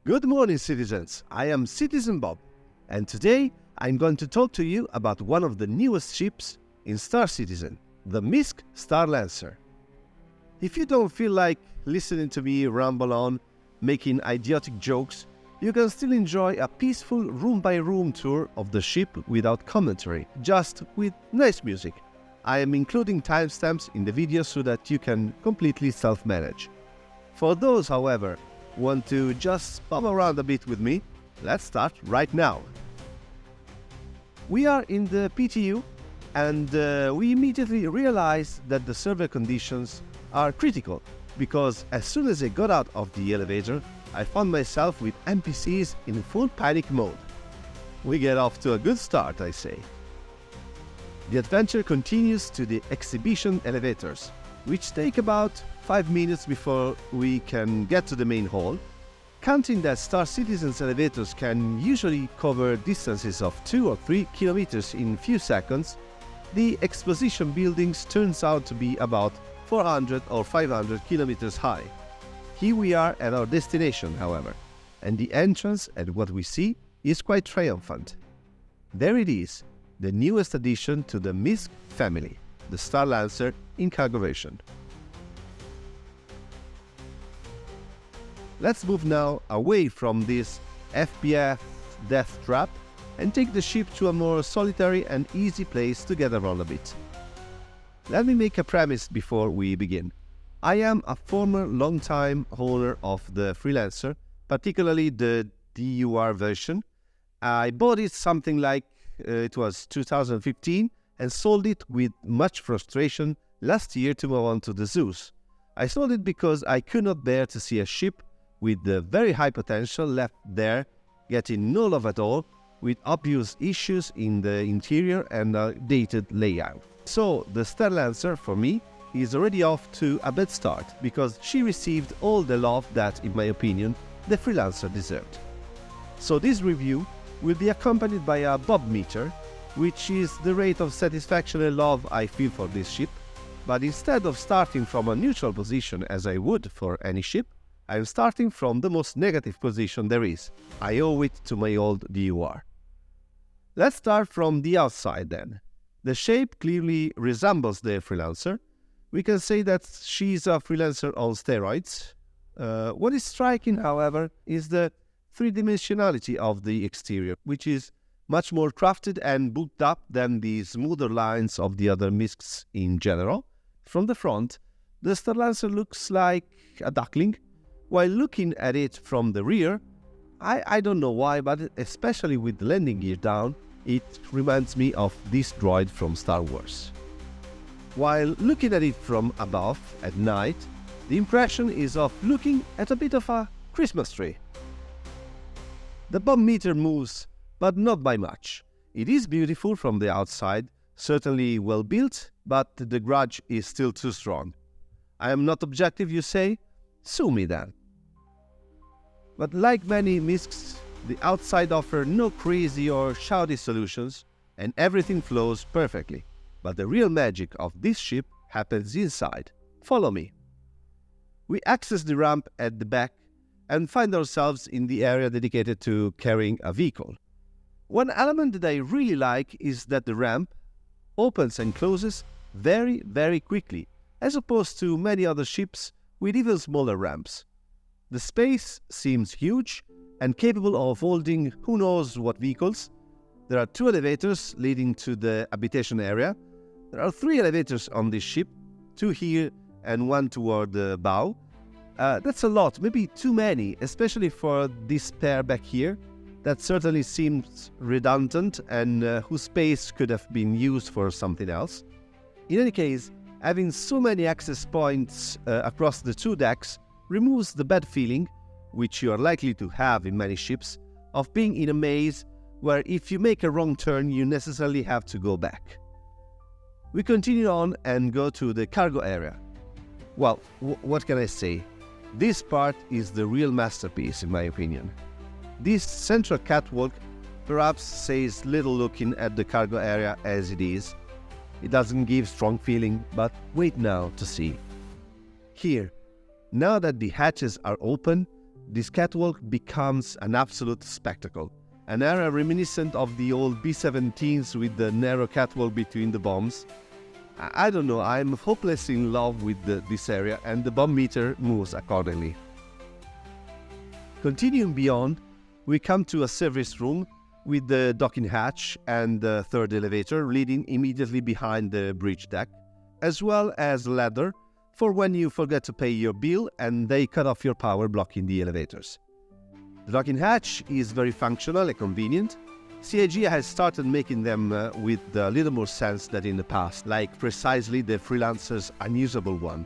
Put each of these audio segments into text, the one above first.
Good morning, citizens. I am Citizen Bob, and today I'm going to talk to you about one of the newest ships in Star Citizen, the MISC Starlancer. If you don't feel like listening to me ramble on, making idiotic jokes, you can still enjoy a peaceful room-by-room tour of the ship without commentary, just with nice music. I am including timestamps in the video so that you can completely self-manage. For those, however, want to just bum around a bit with me, let's start right now. We are in the PTU and we immediately realized that the server conditions are critical because as soon as I got out of the elevator, I found myself with NPCs in full panic mode. We get off to a good start, I say. The adventure continues to the exhibition elevators, which take about 5 minutes before we can get to the main hall. Counting that Star Citizen's elevators can usually cover distances of 2 or 3 kilometers in few seconds, the exposition buildings turns out to be about 400 or 500 kilometers high. Here we are at our destination, however, and the entrance and what we see is quite triumphant. There it is, the newest addition to the MISC family, the Starlancer in cargo version. Let's move now away from this FPF death trap and take the ship to a more solitary and easy place to get around a bit. Let me make a premise before we begin. I am a former long-time owner of the Freelancer, particularly the DUR version. I bought it something like it was 2015 and sold it with much frustration last year to move on to the Zeus. I sold it because I could not bear to see a ship with the very high potential left there, getting no love at all, with obvious issues in the interior and a dated layout. So the Starlancer, for me, is already off to a bad start, because she received all the love that, in my opinion, the Freelancer deserved. So this review will be accompanied by a Bob meter, which is the rate of satisfaction and love I feel for this ship, but instead of starting from a neutral position as I would for any ship, I am starting from the most negative position there is. I owe it to my old DUR. Let's start from the outside then. The shape clearly resembles the Freelancer. We can say that she's a Freelancer on steroids. What is striking, however, is the three-dimensionality of the exterior, which is much more crafted and booked up than the smoother lines of the other MISCs in general. From the front, the Starlancer looks like a duckling, while looking at it from the rear, I don't know why, but especially with the landing gear down, it reminds me of this droid from Star Wars. While looking at it from above at night, the impression is of looking at a bit of a Christmas tree. The Bob meter moves, but not by much. It is beautiful from the outside, certainly well built, but the grudge is still too strong. I am not objective, you say? Sue me then. But like many MISCs, the outside offer no crazy or shouty solutions, and everything flows perfectly. But the real magic of this ship happens inside. Follow me. We access the ramp at the back and find ourselves in the area dedicated to carrying a vehicle. One element that I really like is that the ramp opens and closes very, very quickly, as opposed to many other ships with even smaller ramps. The space seems huge and capable of holding who knows what vehicles. There are 2 elevators leading to the habitation area. There are 3 elevators on this ship, 2 here and 1 toward the bow. That's a lot, maybe too many, especially for this pair back here. That certainly seems redundant and whose space could have been used for something else. In any case, having so many access points across the 2 decks removes the bad feeling, which you are likely to have in many ships, of being in a maze where if you make a wrong turn you necessarily have to go back. We continue on and go to the cargo area. Well, what can I say? This part is the real masterpiece in my opinion. This central catwalk perhaps says little looking at the cargo area as it is. It doesn't give strong feeling, but wait now to see. Here, now that the hatches are open, this catwalk becomes an absolute spectacle. An area reminiscent of the old B-17s with the narrow catwalk between the bombs. I don't know, I'm hopelessly in love with this area, and the bomb meter moves accordingly. Continuing beyond, we come to a service room with the docking hatch and the third elevator leading immediately behind the bridge deck, as well as a ladder for when you forget to pay your bill and they cut off your power blocking the elevators. The docking hatch is very functional and convenient. CIG has started making them with a little more sense than in the past, like precisely the Freelancer's unusable one.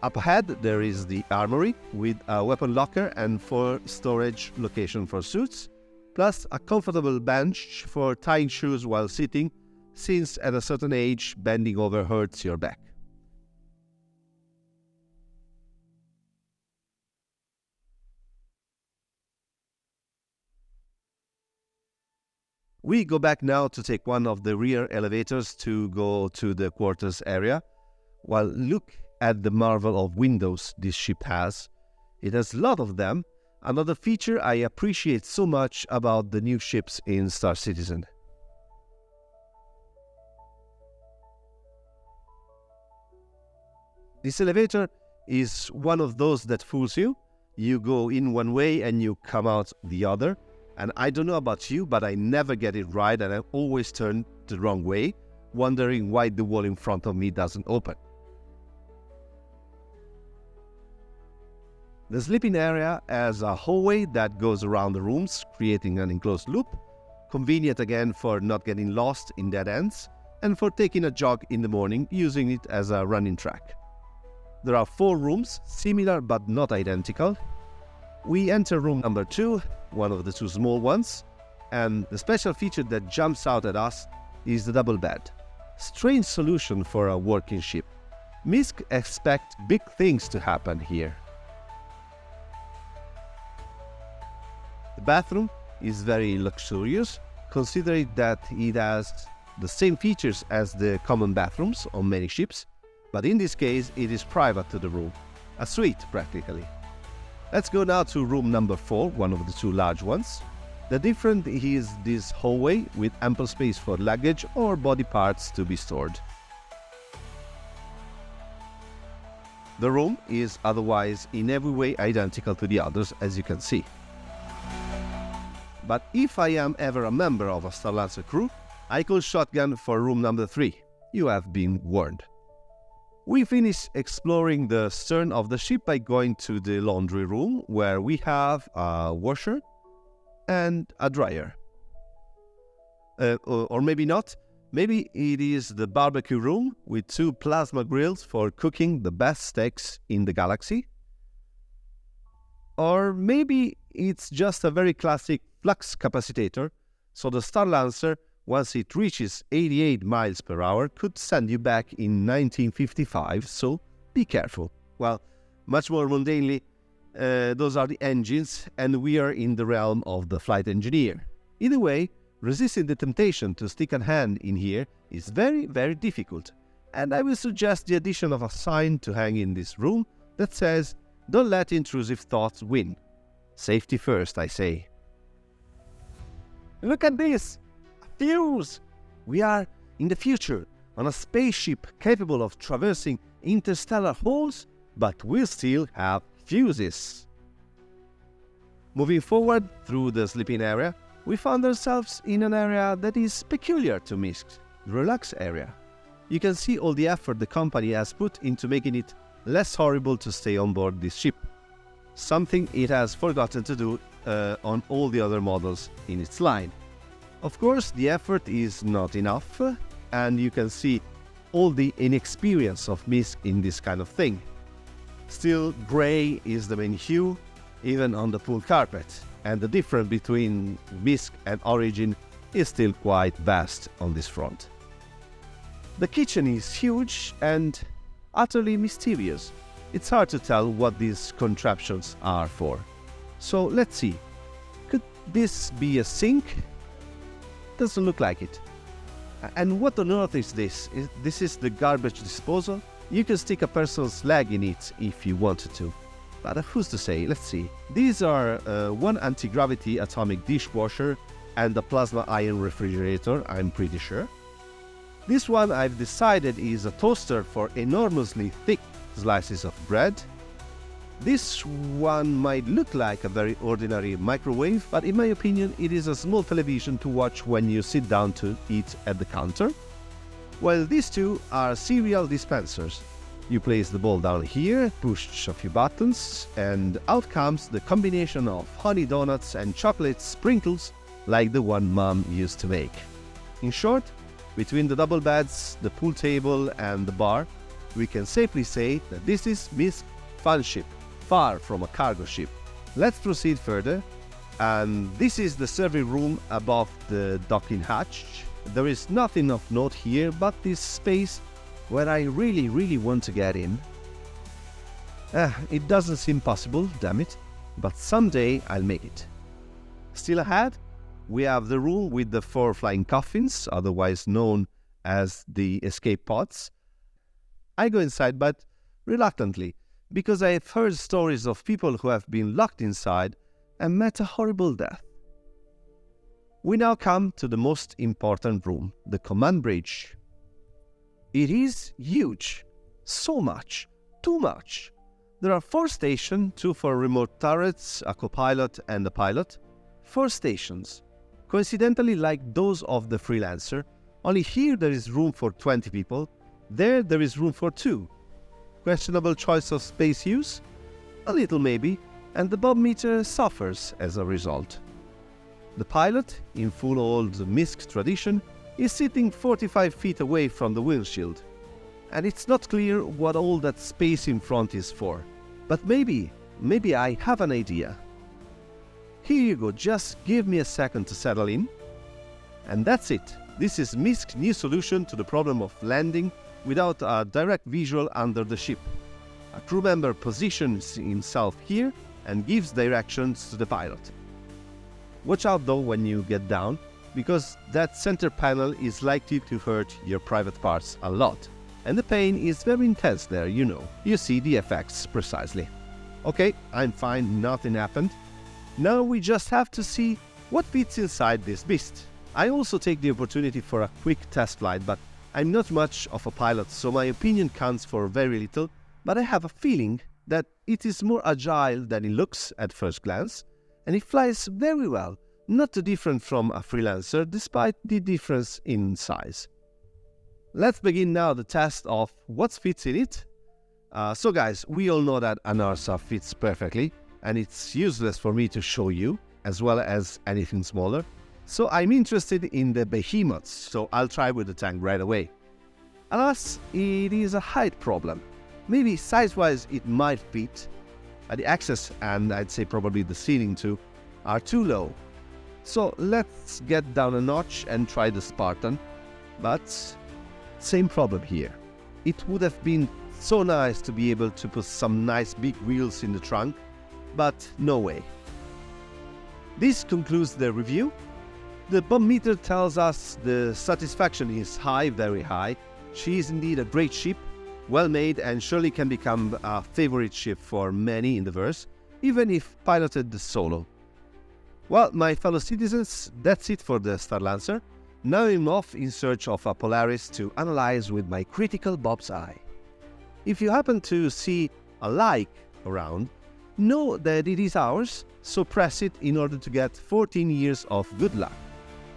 Up ahead there is the armory with a weapon locker and 4 storage locations for suits, plus a comfortable bench for tying shoes while sitting, since at a certain age bending over hurts your back. We go back now to take one of the rear elevators to go to the quarters area. Well, look at the marvel of windows this ship has. It has a lot of them, another feature I appreciate so much about the new ships in Star Citizen. This elevator is one of those that fools you. You go in one way and you come out the other. And I don't know about you, but I never get it right and I always turn the wrong way, wondering why the wall in front of me doesn't open. The sleeping area has a hallway that goes around the rooms, creating an enclosed loop, convenient again for not getting lost in dead ends, and for taking a jog in the morning, using it as a running track. There are 4 rooms, similar but not identical. We enter room number 2, one of the 2 small ones, and the special feature that jumps out at us is the double bed. Strange solution for a working ship. MISC expect big things to happen here. The bathroom is very luxurious, considering that it has the same features as the common bathrooms on many ships, but in this case it is private to the room, a suite practically. Let's go now to room number 4, one of the 2 large ones. The difference is this hallway with ample space for luggage or body parts to be stored. The room is otherwise in every way identical to the others, as you can see. But if I am ever a member of a Starlancer crew, I call shotgun for room number 3. You have been warned. We finish exploring the stern of the ship by going to the laundry room, where we have a washer and a dryer. Or maybe not. Maybe it is the barbecue room with 2 plasma grills for cooking the best steaks in the galaxy. Or maybe it's just a very classic flux capacitator, so the Starlancer, once it reaches 88 miles per hour, could send you back in 1955, so be careful. Well, much more mundanely, those are the engines, and we are in the realm of the flight engineer. Either way, resisting the temptation to stick a hand in here is very, very difficult, and I will suggest the addition of a sign to hang in this room that says, "Don't let intrusive thoughts win. Safety first, I say." Look at this! Fuse! We are in the future, on a spaceship capable of traversing interstellar holes, but we still have fuses. Moving forward through the sleeping area, we found ourselves in an area that is peculiar to MISC, the relax area. You can see all the effort the company has put into making it less horrible to stay on board this ship, something it has forgotten to do on all the other models in its line. Of course, the effort is not enough, and you can see all the inexperience of MISC in this kind of thing. Still, grey is the main hue, even on the pool carpet, and the difference between MISC and Origin is still quite vast on this front. The kitchen is huge and utterly mysterious. It's hard to tell what these contraptions are for. So let's see. Could this be a sink? Doesn't look like it. And what on earth is this? This is the garbage disposal? You can stick a person's leg in it if you wanted to. but who's to say? Let's see. These are one anti-gravity atomic dishwasher and a plasma ion refrigerator, I'm pretty sure. This one I've decided is a toaster for enormously thick slices of bread. This one might look like a very ordinary microwave, but in my opinion it is a small television to watch when you sit down to eat at the counter. While these two are cereal dispensers. You place the bowl down here, push a few buttons, and out comes the combination of honey donuts and chocolate sprinkles like the one Mom used to make. In short, between the double beds, the pool table and the bar, we can safely say that this is MISC Fun Ship, far from a cargo ship. Let's proceed further, and this is the serving room above the docking hatch. There is nothing of note here but this space where I really want to get in. It doesn't seem possible, damn it, but someday I'll make it. Still ahead, we have the room with the 4 flying coffins, otherwise known as the escape pods. I go inside, but reluctantly, because I have heard stories of people who have been locked inside and met a horrible death. We now come to the most important room, the command bridge. It is huge. So much. Too much. There are 4 stations, 2 for remote turrets, a co-pilot and a pilot. 4 stations. Coincidentally like those of the Freelancer, only here there is room for 20 people, there is room for 2. Questionable choice of space use? A little maybe, and the bob meter suffers as a result. The pilot, in full old MISC tradition, is sitting 45 feet away from the windshield, and it's not clear what all that space in front is for. But maybe I have an idea. Here you go, just give me a second to settle in. And that's it. This is MISC's new solution to the problem of landing without a direct visual under the ship. A crew member positions himself here and gives directions to the pilot. Watch out though when you get down, because that center panel is likely to hurt your private parts a lot. And the pain is very intense there, you know. You see the effects precisely. Okay, I'm fine, nothing happened. Now we just have to see what fits inside this beast. I also take the opportunity for a quick test flight, but I'm not much of a pilot, so my opinion counts for very little, but I have a feeling that it is more agile than it looks at first glance, and it flies very well, not too different from a Freelancer despite the difference in size. Let's begin now the test of what fits in it. So guys, we all know that an Arsa fits perfectly, and it's useless for me to show you, as well as anything smaller. So I'm interested in the behemoths, so I'll try with the tank right away. Alas, it is a height problem. Maybe size-wise it might fit, but the access, and I'd say probably the ceiling too, are too low. So let's get down a notch and try the Spartan. But same problem here. It would have been so nice to be able to put some nice big wheels in the trunk, but no way. This concludes the review. The bomb meter tells us the satisfaction is high, very high. She is indeed a great ship, well made, and surely can become a favorite ship for many in the verse, even if piloted solo. Well, my fellow citizens, that's it for the Starlancer. Now I'm off in search of a Polaris to analyze with my critical Bob's eye. If you happen to see a like around, know that it is ours, so press it in order to get 14 years of good luck.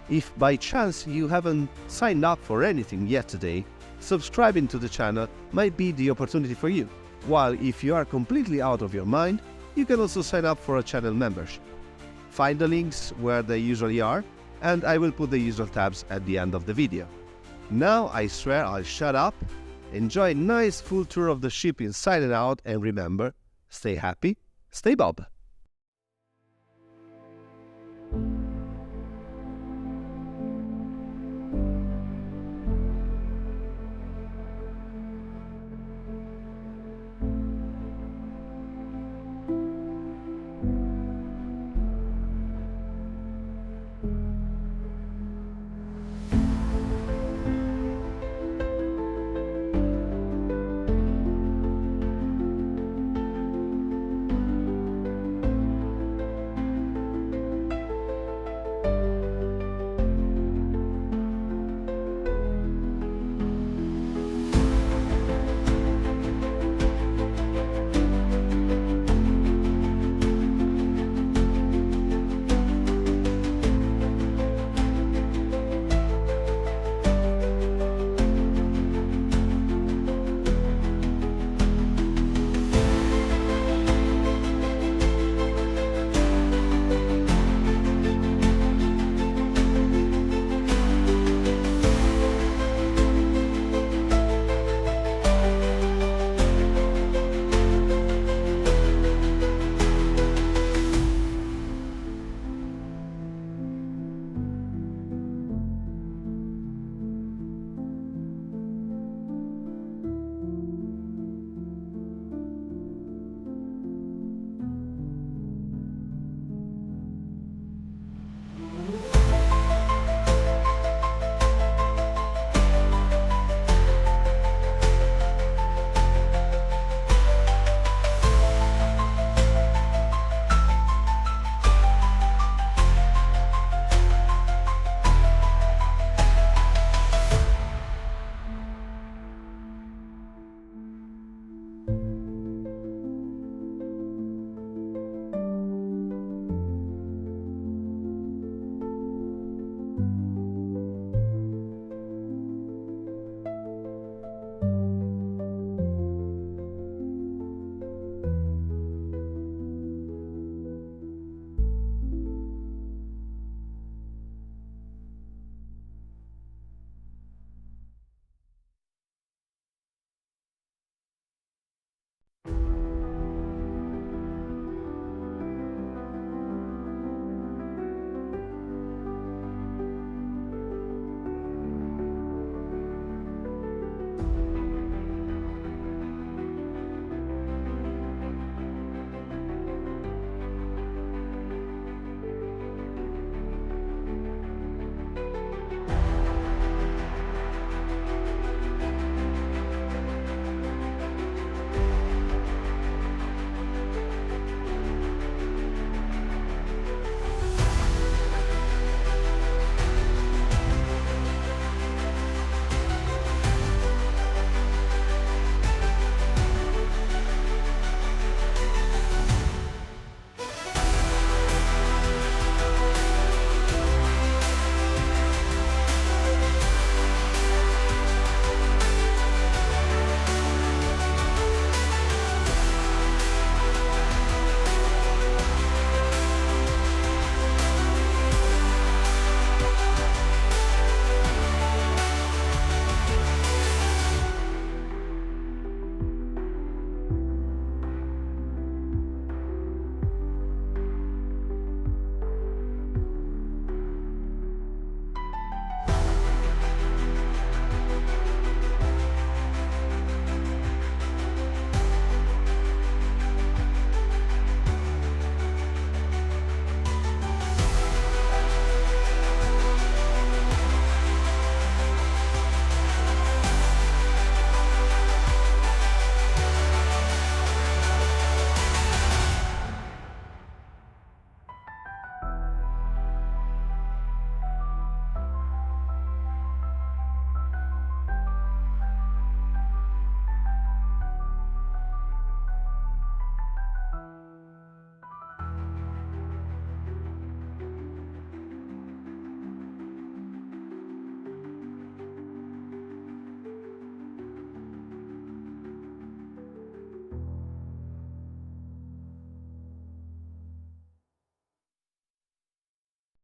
If by chance you haven't signed up for anything yet today, subscribing to the channel might be the opportunity for you, while if you are completely out of your mind, you can also sign up for a channel membership. Find the links where they usually are, and I will put the usual tabs at the end of the video. Now I swear I'll shut up, enjoy a nice full tour of the ship inside and out, and remember, stay happy, stay Bob.